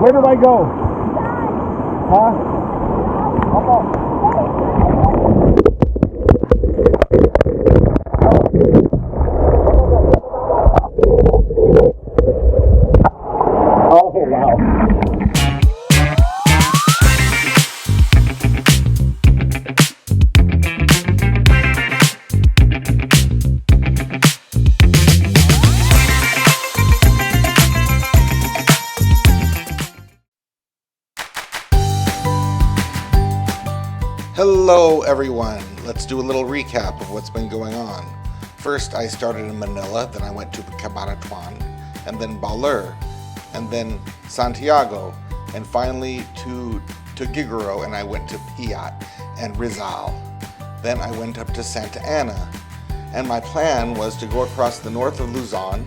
Where do I go? Huh? Oh, wow. Hello everyone, let's do a little recap of what's been going on. First I started in Manila, then I went to Cabanatuan, and then Baler, and then Santiago, and finally to Gigoro, and I went to Piat and Rizal. Then I went up to Santa Ana, and my plan was to go across the north of Luzon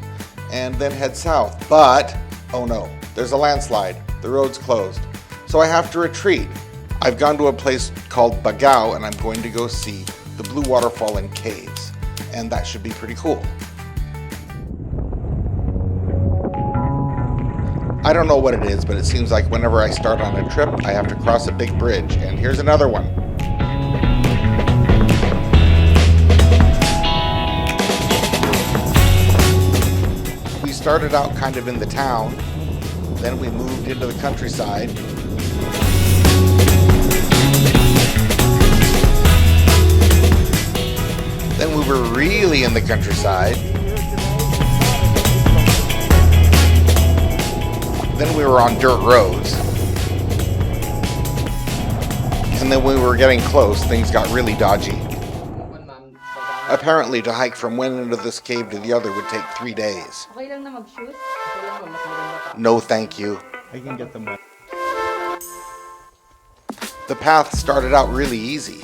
and then head south, but oh no, there's a landslide, the road's closed, so I have to retreat. I've gone to a place called Baggao and I'm going to go see the Blue Waterfall and Caves, and that should be pretty cool. I don't know what it is, but it seems like whenever I start on a trip, I have to cross a big bridge, and here's another one. We started out kind of in the town, then we moved into the countryside. Then we were really in the countryside. Then we were on dirt roads. And then when we were getting close, things got really dodgy. Apparently, to hike from one end of this cave to the other would take 3 days. No thank you. I can get them wet. The path started out really easy.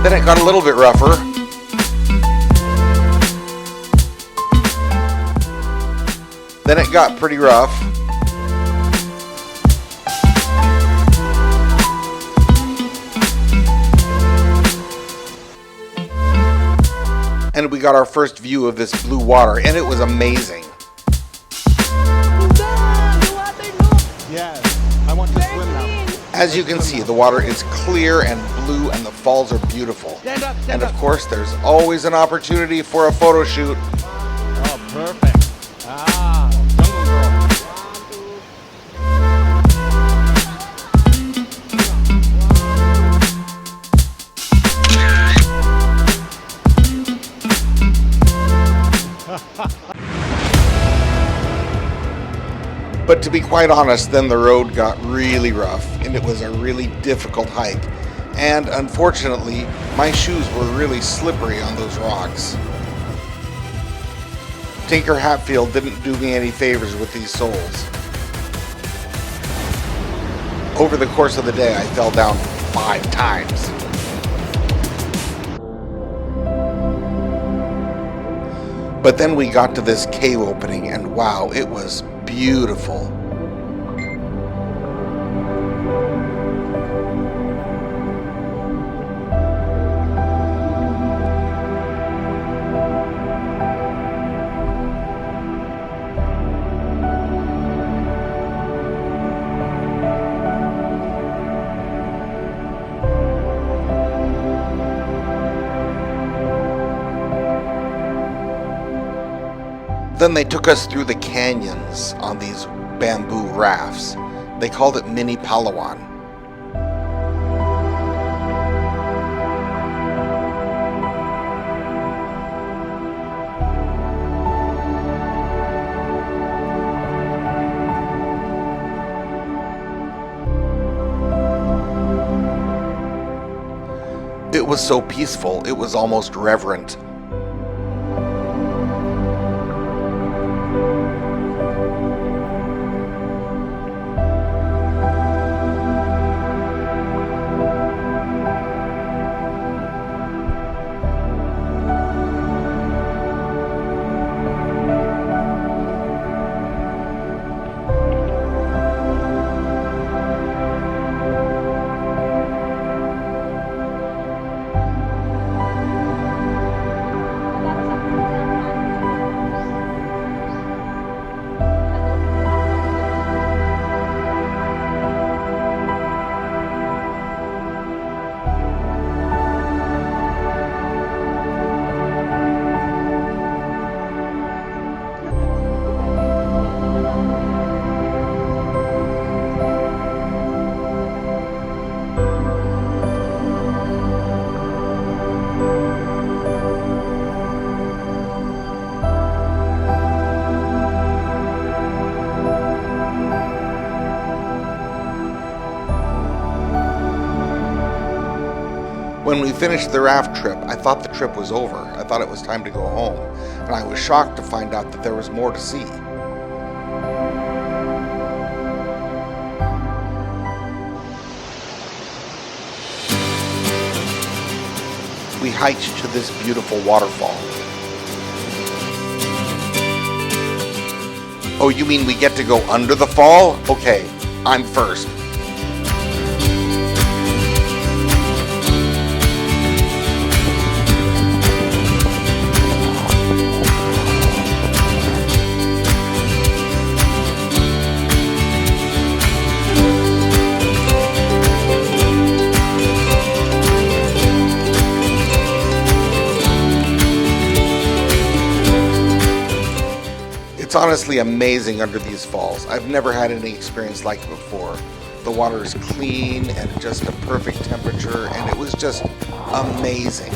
Then it got a little bit rougher. Then it got pretty rough. And we got our first view of this blue water, and it was amazing. Yes, I want to swim now. As you can see, the water is clear and blue and the falls are beautiful. And of course, there's always an opportunity for a photo shoot. Oh, perfect. Ah, jungle But to be quite honest, then the road got really rough and it was a really difficult hike. And unfortunately, my shoes were really slippery on those rocks. Tinker Hatfield didn't do me any favors with these soles. Over the course of the day, I fell down 5 times. But then we got to this cave opening and wow, it was beautiful. Then they took us through the canyons on these bamboo rafts. They called it Mini Palawan. It was so peaceful, it was almost reverent. When we finished the raft trip, I thought the trip was over. I thought it was time to go home, and I was shocked to find out that there was more to see. We hiked to this beautiful waterfall. Oh, you mean we get to go under the fall? Okay, I'm first. It's honestly amazing under these falls. I've never had any experience like it before. The water is clean and just a perfect temperature, and it was just amazing.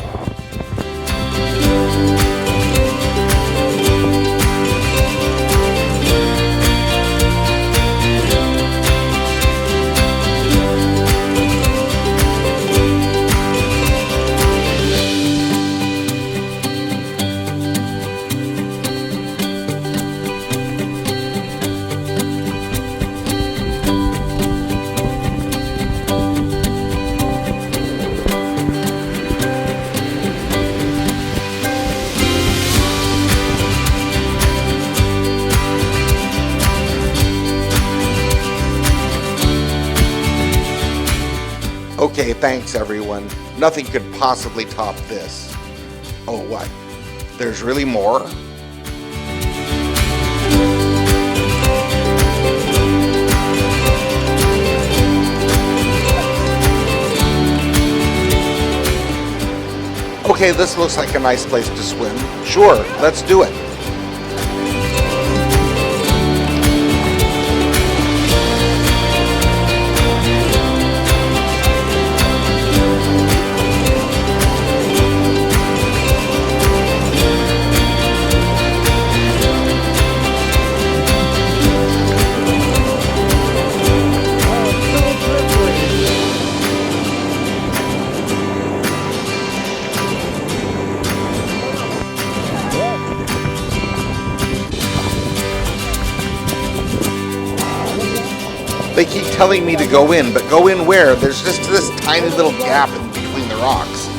Okay, thanks everyone. Nothing could possibly top this. Oh, what? There's really more? Okay, this looks like a nice place to swim. Sure, let's do it. They keep telling me to go in, but go in where? There's just this tiny little gap in between the rocks.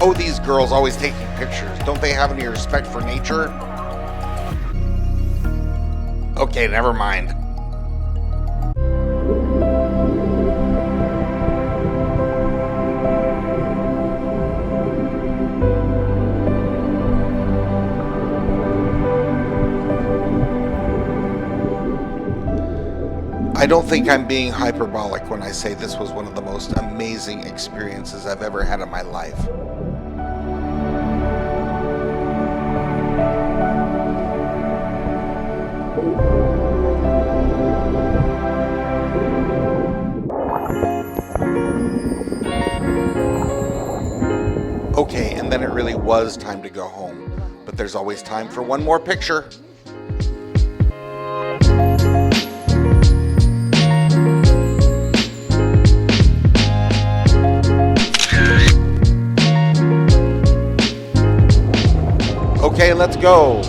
Oh, these girls always taking pictures. Don't they have any respect for nature? Okay, never mind. I don't think I'm being hyperbolic when I say this was one of the most amazing experiences I've ever had in my life. Okay, and then it really was time to go home. But there's always time for one more picture. Okay, let's go.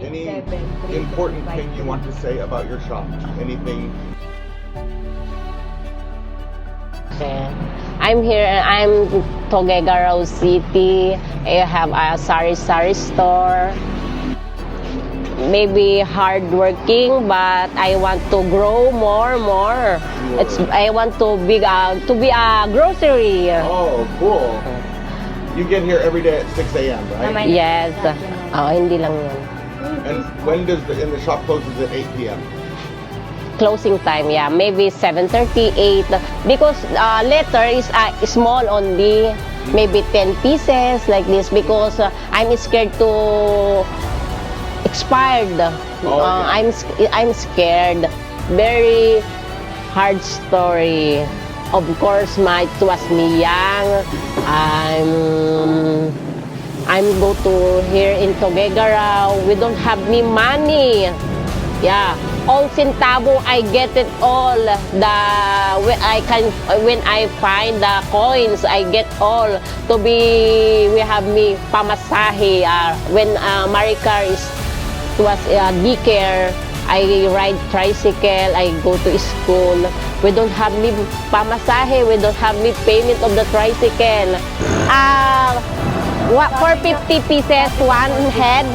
Any important thing you want to say about your shop? Anything? I'm here. I'm Tuguegarao City. I have a sari store. Maybe hardworking, but I want to grow more. I want to be a grocery. Oh, cool. You get here every day at 6 a.m., right? Yes. Hindi lang yun. And when does the shop closes at 8 p.m.? Closing time, yeah, maybe 7:30, 8. Because letter is small only, maybe 10 pieces like this. Because I'm scared to expired. I'm scared. Very hard story. Of course, it was me young. I'm go to here in Tuguegarao. We don't have any money. Yeah, all centavo I get it all. When I find the coins, I get all to be. We have me pamasahe. When Maricel was daycare, I ride tricycle. I go to school. We don't have me pamasahe. We don't have me payment of the tricycle. For 50 pieces, one head,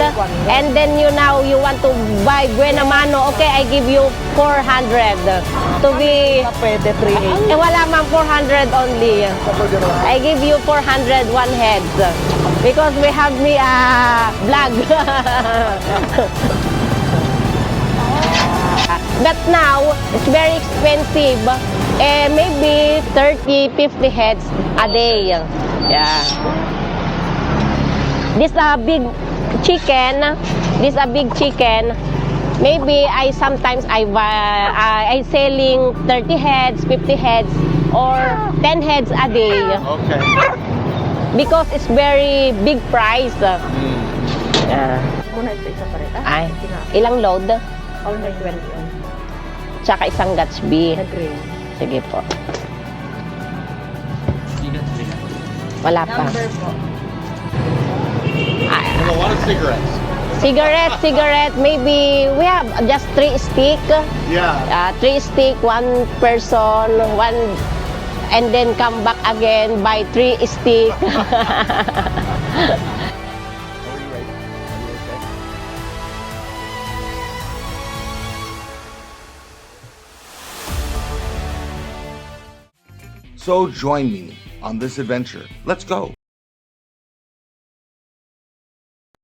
and then you want to buy buena mano, okay, I give you 400. To be, Pwede 380. wala man 400 only. I give you 400 one head. Because we have me vlog. But now, it's very expensive. Maybe 30, 50 heads a day. Yeah. This a big chicken. Maybe sometimes I selling 30 heads, 50 heads, or 10 heads a day. Okay. Because it's very big price. Muna ito isa pa rin. Ay, ilang load? All night 20. Tsaka isang Gatsby. Nag-green. Sige po. Wala pa. Number po. And a lot of cigarettes. Cigarette. Maybe we have just 3 stick. Yeah. 3 stick, 1 person, one, and then come back again, buy 3 stick. Are you ready? Are you okay? So join me on this adventure. Let's go.